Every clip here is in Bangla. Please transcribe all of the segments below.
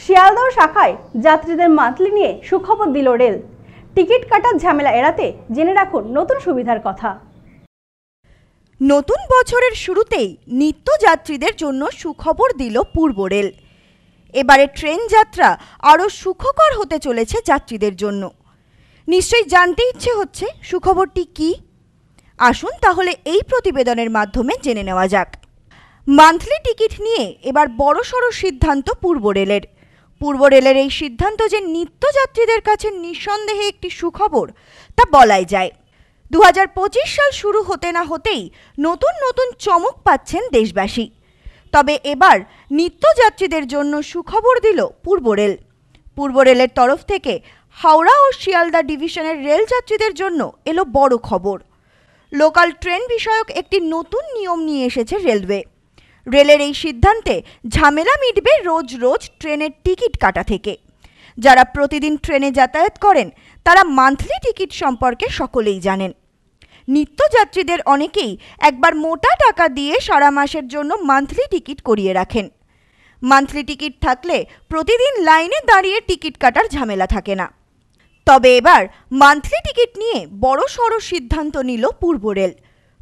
শিয়ালদহ শাখায় যাত্রীদের মান্থলি নিয়ে সুখবর দিল রেল। টিকিট কাটার ঝামেলা এড়াতে জেনে রাখুন নতুন সুবিধার কথা। নতুন বছরের শুরুতেই নিত্য যাত্রীদের জন্য সুখবর দিল পূর্ব রেল। এবারে ট্রেন যাত্রা আরও সুখকর হতে চলেছে যাত্রীদের জন্য। নিশ্চয়ই জানতে ইচ্ছে হচ্ছে সুখবরটি কি? আসুন তাহলে এই প্রতিবেদনের মাধ্যমে জেনে নেওয়া যাক। মান্থলি টিকিট নিয়ে এবার বড়সড় সিদ্ধান্ত পূর্ব রেলের। পূর্ব রেলের এই সিদ্ধান্ত যে নিত্য যাত্রীদের কাছে নিঃসন্দেহে একটি সুখবর তা বলাই যায়। 2025 সাল শুরু হতে না হতেই নতুন নতুন চমক পাচ্ছেন দেশবাসী। তবে এবার নিত্য যাত্রীদের জন্য সুখবর দিল পূর্ব রেল। পূর্ব রেলের তরফ থেকে হাওড়া ও শিয়ালদা ডিভিশনের রেল যাত্রীদের জন্য এলো বড় খবর। লোকাল ট্রেন বিষয়ক একটি নতুন নিয়ম নিয়ে এসেছে রেলওয়ে। রেলের এই সিদ্ধান্তে ঝামেলা মিটবে রোজ রোজ ট্রেনের টিকিট কাটা থেকে। যারা প্রতিদিন ট্রেনে যাতায়াত করেন তারা মান্থলি টিকিট সম্পর্কে সকলেই জানেন। নিত্য যাত্রীদের অনেকেই একবার মোটা টাকা দিয়ে সারা মাসের জন্য মান্থলি টিকিট করিয়ে রাখেন। মান্থলি টিকিট থাকলে প্রতিদিন লাইনে দাঁড়িয়ে টিকিট কাটার ঝামেলা থাকে না। তবে এবার মান্থলি টিকিট নিয়ে বড়সড় সিদ্ধান্ত নিল পূর্ব রেল।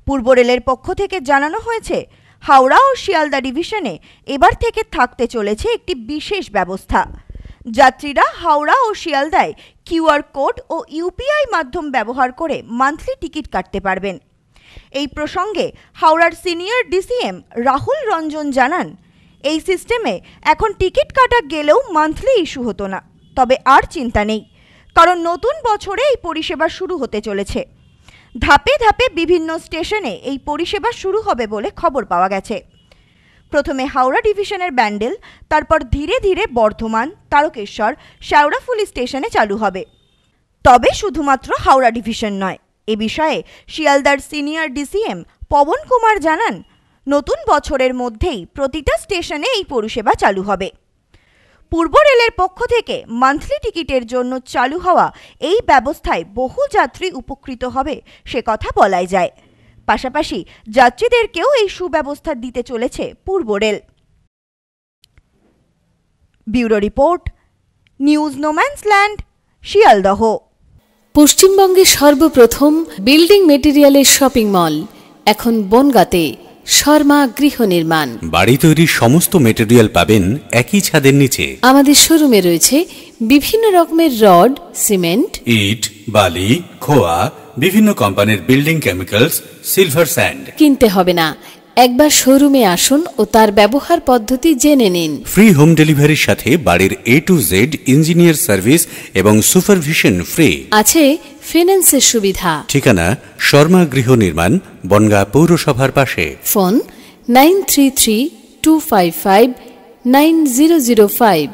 পূর্ব রেলের পক্ষ থেকে জানানো হয়েছে, হাওড়া ও শিয়ালদা ডিভিশনে এবার থেকে থাকতে চলেছে একটি বিশেষ ব্যবস্থা। যাত্রীরা হাওড়া ও শিয়ালদায় কিউআর কোড ও ইউপিআই মাধ্যম ব্যবহার করে মান্থলি টিকিট কাটতে পারবেন। এই প্রসঙ্গে হাওড়ার সিনিয়র ডিসিএম রাহুল রঞ্জন জানান, এই সিস্টেমে এখন টিকিট কাটা গেলেও মান্থলি ইস্যু হতো না। তবে আর চিন্তা নেই, কারণ নতুন বছরে এই পরিষেবা শুরু হতে চলেছে। ধাপে ধাপে বিভিন্ন স্টেশনে এই পরিষেবা শুরু হবে বলে খবর পাওয়া গেছে। প্রথমে হাওড়া ডিভিশনের ব্যান্ডেল, তারপর ধীরে ধীরে বর্ধমান, তারকেশ্বর, শেওড়াফুলি স্টেশনে চালু হবে। তবে শুধুমাত্র হাওড়া ডিভিশন নয়, এ বিষয়ে শিয়ালদার সিনিয়র ডিসিএম পবন কুমার জানান, নতুন বছরের মধ্যেই প্রতিটা স্টেশনে এই পরিষেবা চালু হবে। পূর্ব রেলের পক্ষ থেকে মান্থলি টিকিটের জন্য চালু হওয়া এই ব্যবস্থায় বহু যাত্রী উপকৃত হবে সে কথা বলাই যায়। পাশাপাশি যাত্রীদেরকেও এই সুব্যবস্থা দিতে চলেছে পূর্ব rail. Bureau report, news no man's land, Sealdah. পশ্চিমবঙ্গের সর্বপ্রথম বিল্ডিং মেটেরিয়ালের শপিং মল এখন বনগাঁতে। শর্মা গৃহ নির্মাণ। বাড়ি তৈরির সমস্ত মেটেরিয়াল পাবেন একই ছাদের নিচে। আমাদের শোরুমে রয়েছে বিভিন্ন রকমের রড, সিমেন্ট, ইট, বালি, খোয়া, বিভিন্ন কোম্পানির বিল্ডিং কেমিক্যালস, সিলভার স্যান্ড। কিনতে হবে না, একবার শোরুমে আসুন ও তার ব্যবহার পদ্ধতি জেনে নিন। ফ্রি হোম ডেলিভারির সাথে বাড়ির A to Z engineer service এবং সুপারভিশন ফ্রি। আছে ফিন্যান্সের সুবিধা। ঠিকানা শর্মা গৃহ নির্মাণ, বনগাঁ পৌরসভার পাশে। ফোন 9332559005।